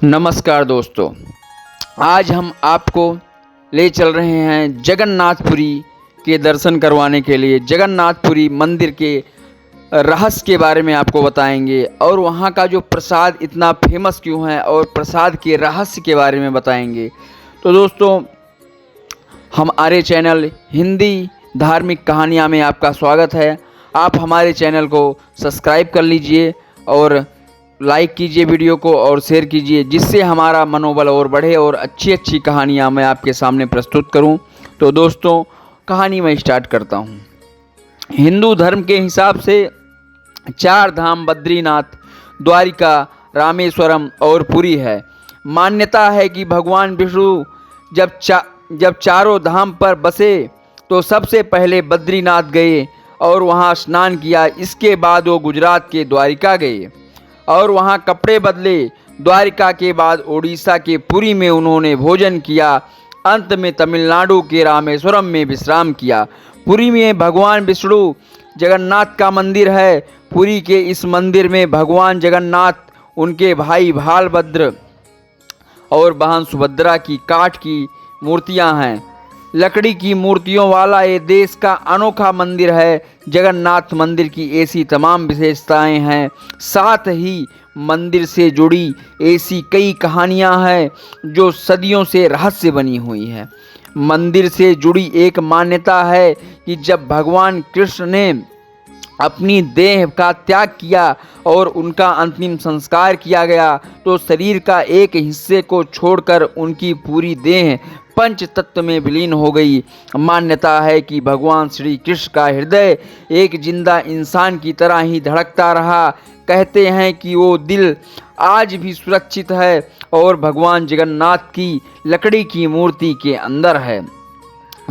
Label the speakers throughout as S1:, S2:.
S1: नमस्कार दोस्तों, आज हम आपको ले चल रहे हैं जगन्नाथपुरी के दर्शन करवाने के लिए। जगन्नाथपुरी मंदिर के रहस्य के बारे में आपको बताएंगे और वहाँ का जो प्रसाद इतना फेमस क्यों है और प्रसाद के रहस्य के बारे में बताएंगे। तो दोस्तों, हमारे चैनल हिंदी धार्मिक कहानियाँ में आपका स्वागत है। आप हमारे चैनल को सब्सक्राइब कर लीजिए और लाइक कीजिए वीडियो को और शेयर कीजिए, जिससे हमारा मनोबल और बढ़े और अच्छी अच्छी कहानियाँ मैं आपके सामने प्रस्तुत करूं। तो दोस्तों, कहानी मैं स्टार्ट करता हूं। हिंदू धर्म के हिसाब से 4 धाम बद्रीनाथ, द्वारिका, रामेश्वरम और पुरी है। मान्यता है कि भगवान विष्णु जब चारों धाम पर बसे तो सबसे पहले बद्रीनाथ गए और वहां स्नान किया। इसके बाद वो गुजरात के द्वारिका गए और वहाँ कपड़े बदले। द्वारिका के बाद ओडिशा के पुरी में उन्होंने भोजन किया। अंत में तमिलनाडु के रामेश्वरम में विश्राम किया। पुरी में भगवान विष्णु जगन्नाथ का मंदिर है। पुरी के इस मंदिर में भगवान जगन्नाथ, उनके भाई भालभद्र और बहन सुभद्रा की काठ की मूर्तियां हैं। लकड़ी की मूर्तियों वाला ये देश का अनोखा मंदिर है। जगन्नाथ मंदिर की ऐसी तमाम विशेषताएं हैं। साथ ही मंदिर से जुड़ी ऐसी कई कहानियां हैं जो सदियों से रहस्य बनी हुई हैं। मंदिर से जुड़ी एक मान्यता है कि जब भगवान कृष्ण ने अपनी देह का त्याग किया और उनका अंतिम संस्कार किया गया तो शरीर का एक हिस्से को छोड़कर उनकी पूरी देह पंच तत्व में विलीन हो गई। मान्यता है कि भगवान श्री कृष्ण का हृदय एक जिंदा इंसान की तरह ही धड़कता रहा। कहते हैं कि वो दिल आज भी सुरक्षित है और भगवान जगन्नाथ की लकड़ी की मूर्ति के अंदर है।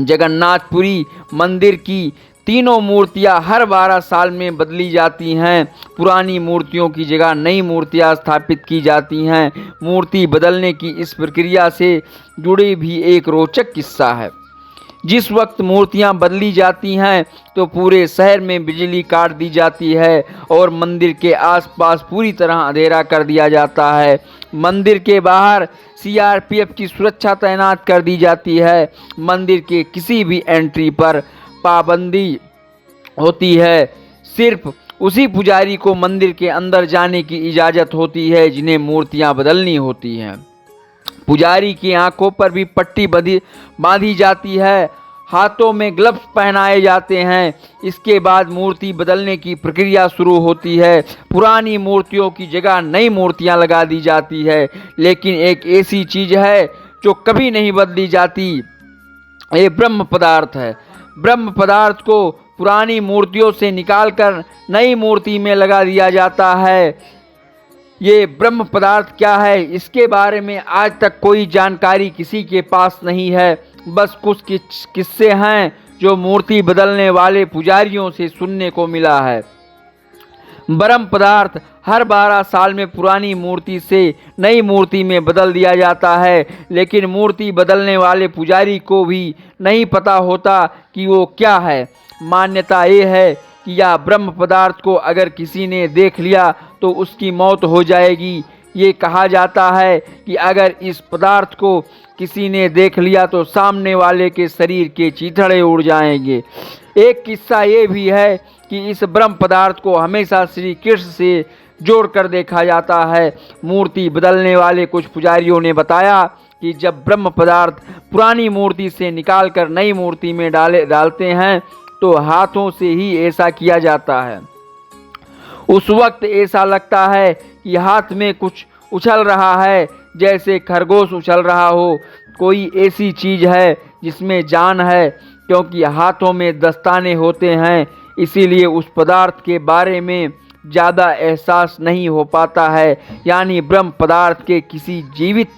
S1: जगन्नाथपुरी मंदिर की तीनों मूर्तियां हर 12 साल में बदली जाती हैं। पुरानी मूर्तियों की जगह नई मूर्तियां स्थापित की जाती हैं। मूर्ति बदलने की इस प्रक्रिया से जुड़े भी एक रोचक किस्सा है। जिस वक्त मूर्तियां बदली जाती हैं तो पूरे शहर में बिजली काट दी जाती है और मंदिर के आसपास पूरी तरह अंधेरा कर दिया जाता है। मंदिर के बाहर सीआरपीएफ की सुरक्षा तैनात कर दी जाती है। मंदिर के किसी भी एंट्री पर पाबंदी होती है। सिर्फ उसी पुजारी को मंदिर के अंदर जाने की इजाज़त होती है जिन्हें मूर्तियां बदलनी होती हैं। पुजारी की आंखों पर भी पट्टी बांधी जाती है। हाथों में ग्लव्स पहनाए जाते हैं। इसके बाद मूर्ति बदलने की प्रक्रिया शुरू होती है। पुरानी मूर्तियों की जगह नई मूर्तियां लगा दी जाती है। लेकिन एक ऐसी चीज़ है जो कभी नहीं बदली जाती, ये ब्रह्म पदार्थ है। ब्रह्म पदार्थ को पुरानी मूर्तियों से निकालकर नई मूर्ति में लगा दिया जाता है। ये ब्रह्म पदार्थ क्या है, इसके बारे में आज तक कोई जानकारी किसी के पास नहीं है। बस कुछ किस्से हैं जो मूर्ति बदलने वाले पुजारियों से सुनने को मिला है। ब्रह्म पदार्थ हर 12 साल में पुरानी मूर्ति से नई मूर्ति में बदल दिया जाता है, लेकिन मूर्ति बदलने वाले पुजारी को भी नहीं पता होता कि वो क्या है। मान्यता ये है कि यह ब्रह्म पदार्थ को अगर किसी ने देख लिया तो उसकी मौत हो जाएगी। ये कहा जाता है कि अगर इस पदार्थ को किसी ने देख लिया तो सामने वाले के शरीर के चीथड़े उड़ जाएंगे। एक किस्सा ये भी है कि इस ब्रह्म पदार्थ को हमेशा श्री कृष्ण से जोड़कर देखा जाता है। मूर्ति बदलने वाले कुछ पुजारियों ने बताया कि जब ब्रह्म पदार्थ पुरानी मूर्ति से निकालकर नई मूर्ति में डालते हैं तो हाथों से ही ऐसा किया जाता है। उस वक्त ऐसा लगता है कि हाथ में कुछ उछल रहा है, जैसे खरगोश उछल रहा हो। कोई ऐसी चीज़ है जिसमें जान है, क्योंकि हाथों में दस्ताने होते हैं, इसीलिए उस पदार्थ के बारे में ज़्यादा एहसास नहीं हो पाता है। यानी ब्रह्म पदार्थ के किसी जीवित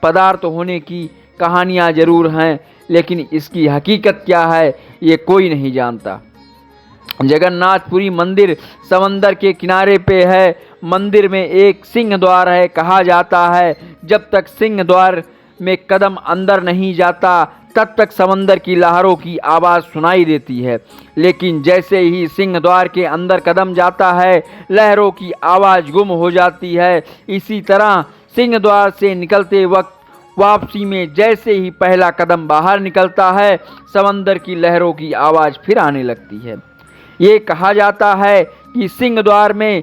S1: पदार्थ होने की कहानियाँ ज़रूर हैं, लेकिन इसकी हकीकत क्या है ये कोई नहीं जानता। जगन्नाथपुरी मंदिर समंदर के किनारे पे है। मंदिर में एक सिंह द्वार है। कहा जाता है जब तक सिंह द्वार में कदम अंदर नहीं जाता तब तक समंदर की लहरों की आवाज़ सुनाई देती है, लेकिन जैसे ही सिंह द्वार के अंदर कदम जाता है लहरों की आवाज़ गुम हो जाती है। इसी तरह सिंह द्वार से निकलते वक्त वापसी में जैसे ही पहला कदम बाहर निकलता है, समंदर की लहरों की आवाज़ फिर आने लगती है। ये कहा जाता है कि सिंह द्वार में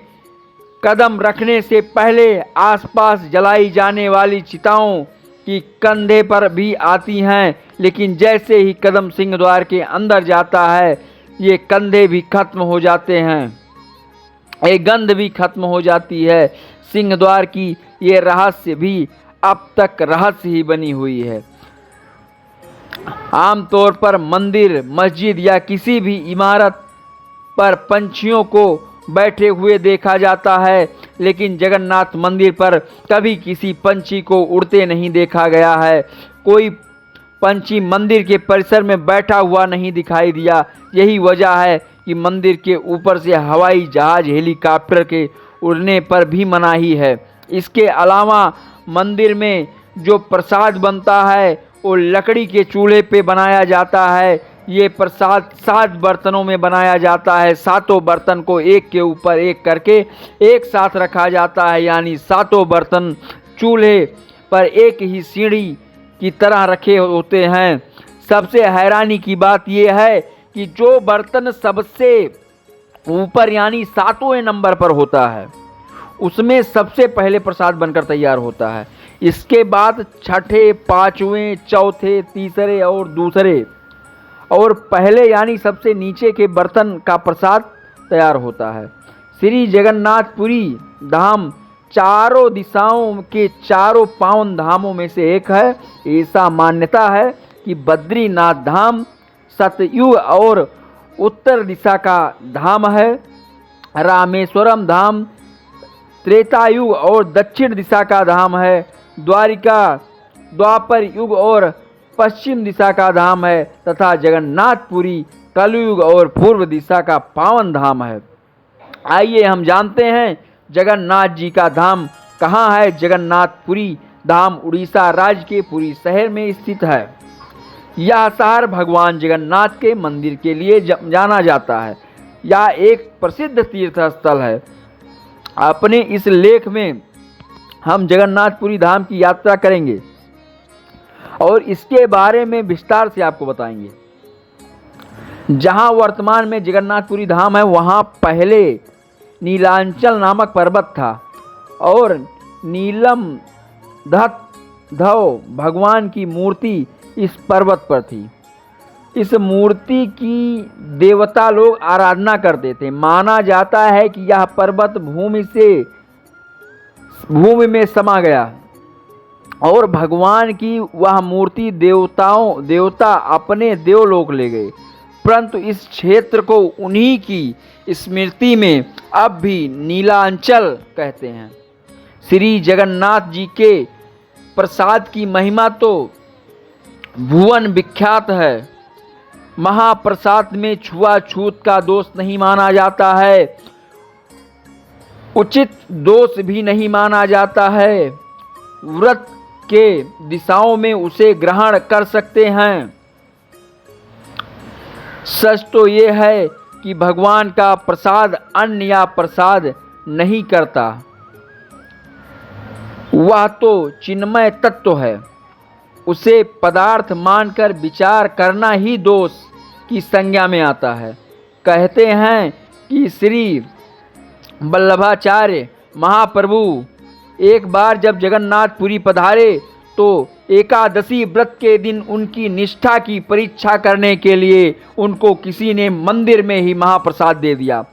S1: कदम रखने से पहले आसपास जलाई जाने वाली चिताओं की कंधे पर भी आती हैं, लेकिन जैसे ही कदम सिंह द्वार के अंदर जाता है, ये कंधे भी खत्म हो जाते हैं, ये गंध भी खत्म हो जाती है। सिंह द्वार की ये रहस्य भी अब तक रहस्य ही बनी हुई है। आमतौर पर मंदिर, मस्जिद या किसी भी इमारत पर पंछियों को बैठे हुए देखा जाता है, लेकिन जगन्नाथ मंदिर पर कभी किसी पंछी को उड़ते नहीं देखा गया है। कोई पंछी मंदिर के परिसर में बैठा हुआ नहीं दिखाई दिया। यही वजह है कि मंदिर के ऊपर से हवाई जहाज, हेलीकॉप्टर के उड़ने पर भी मनाही है। इसके अलावा मंदिर में जो प्रसाद बनता है वो लकड़ी के चूल्हे पे बनाया जाता है। ये प्रसाद 7 बर्तनों में बनाया जाता है। 7 बर्तन को एक के ऊपर एक करके एक साथ रखा जाता है, यानी 7 बर्तन चूल्हे पर एक ही सीढ़ी की तरह रखे होते हैं। सबसे हैरानी की बात यह है कि जो बर्तन सबसे ऊपर यानी 7वें नंबर पर होता है, उसमें सबसे पहले प्रसाद बनकर तैयार होता है। इसके बाद छठे, 5वें, चौथे, तीसरे और दूसरे और पहले यानी सबसे नीचे के बर्तन का प्रसाद तैयार होता है। श्री जगन्नाथपुरी धाम चारों दिशाओं के चारों पावन धामों में से एक है। ऐसा मान्यता है कि बद्रीनाथ धाम सतयुग और उत्तर दिशा का धाम है। रामेश्वरम धाम त्रेतायुग और दक्षिण दिशा का धाम है। द्वारिका द्वापर युग और पश्चिम दिशा का धाम है तथा जगन्नाथपुरी कलयुग और पूर्व दिशा का पावन धाम है। आइए हम जानते हैं जगन्नाथ जी का धाम कहाँ है। जगन्नाथपुरी धाम उड़ीसा राज्य के पुरी शहर में स्थित है। यह शहर भगवान जगन्नाथ के मंदिर के लिए जाना जाता है। यह एक प्रसिद्ध तीर्थ स्थल है। अपने इस लेख में हम जगन्नाथपुरी धाम की यात्रा करेंगे और इसके बारे में विस्तार से आपको बताएंगे। जहां वर्तमान में जगन्नाथपुरी धाम है, वहां पहले नीलांचल नामक पर्वत था और नीलम धव भगवान की मूर्ति इस पर्वत पर थी। इस मूर्ति की देवता लोग आराधना करते थे। माना जाता है कि यह पर्वत भूमि में समा गया और भगवान की वह मूर्ति देवता अपने देवलोक ले गए। परंतु इस क्षेत्र को उन्हीं की स्मृति में अब भी नीलांचल कहते हैं। श्री जगन्नाथ जी के प्रसाद की महिमा तो भुवन विख्यात है। महाप्रसाद में छुआछूत का दोष नहीं माना जाता है, उचित दोष भी नहीं माना जाता है। व्रत के दिशाओं में उसे ग्रहण कर सकते हैं। सच तो ये है कि भगवान का प्रसाद अन्न या प्रसाद नहीं करता, वह तो चिन्मय तत्व है। उसे पदार्थ मानकर विचार करना ही दोष की संज्ञा में आता है। कहते हैं कि श्री वल्लभाचार्य महाप्रभु एक बार जब जगन्नाथपुरी पधारे तो एकादशी व्रत के दिन उनकी निष्ठा की परीक्षा करने के लिए उनको किसी ने मंदिर में ही महाप्रसाद दे दिया।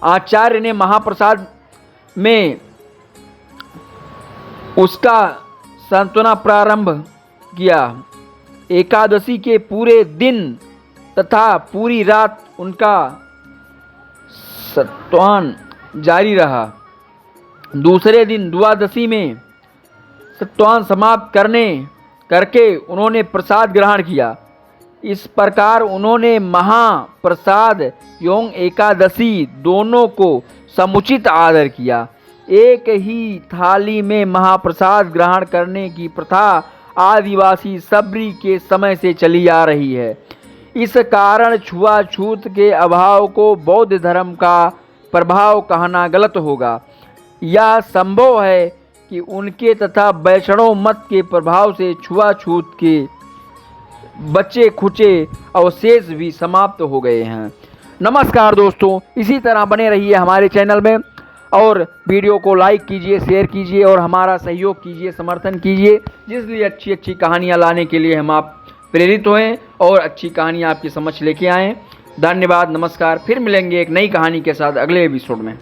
S1: आचार्य ने महाप्रसाद में उसका सांत्वना प्रारंभ किया। एकादशी के पूरे दिन तथा पूरी रात उनका सत्वान जारी रहा। दूसरे दिन द्वादशी में सत्वान समाप्त करके उन्होंने प्रसाद ग्रहण किया। इस प्रकार उन्होंने महाप्रसाद एवं एकादशी दोनों को समुचित आदर किया। एक ही थाली में महाप्रसाद ग्रहण करने की प्रथा आदिवासी सबरी के समय से चली आ रही है। इस कारण छुआछूत के अभाव को बौद्ध धर्म का प्रभाव कहना गलत होगा। यह संभव है कि उनके तथा वैष्णव मत के प्रभाव से छुआछूत के बचे खुचे अवशेष भी समाप्त हो गए हैं। नमस्कार दोस्तों, इसी तरह बने रहिए हमारे चैनल में और वीडियो को लाइक कीजिए, शेयर कीजिए और हमारा सहयोग कीजिए, समर्थन कीजिए, जिसलिए अच्छी अच्छी कहानियाँ लाने के लिए हम आप प्रेरित होएं और अच्छी कहानियाँ आपकी समझ लेके आएँ। धन्यवाद, नमस्कार। फिर मिलेंगे एक नई कहानी के साथ अगले एपिसोड में।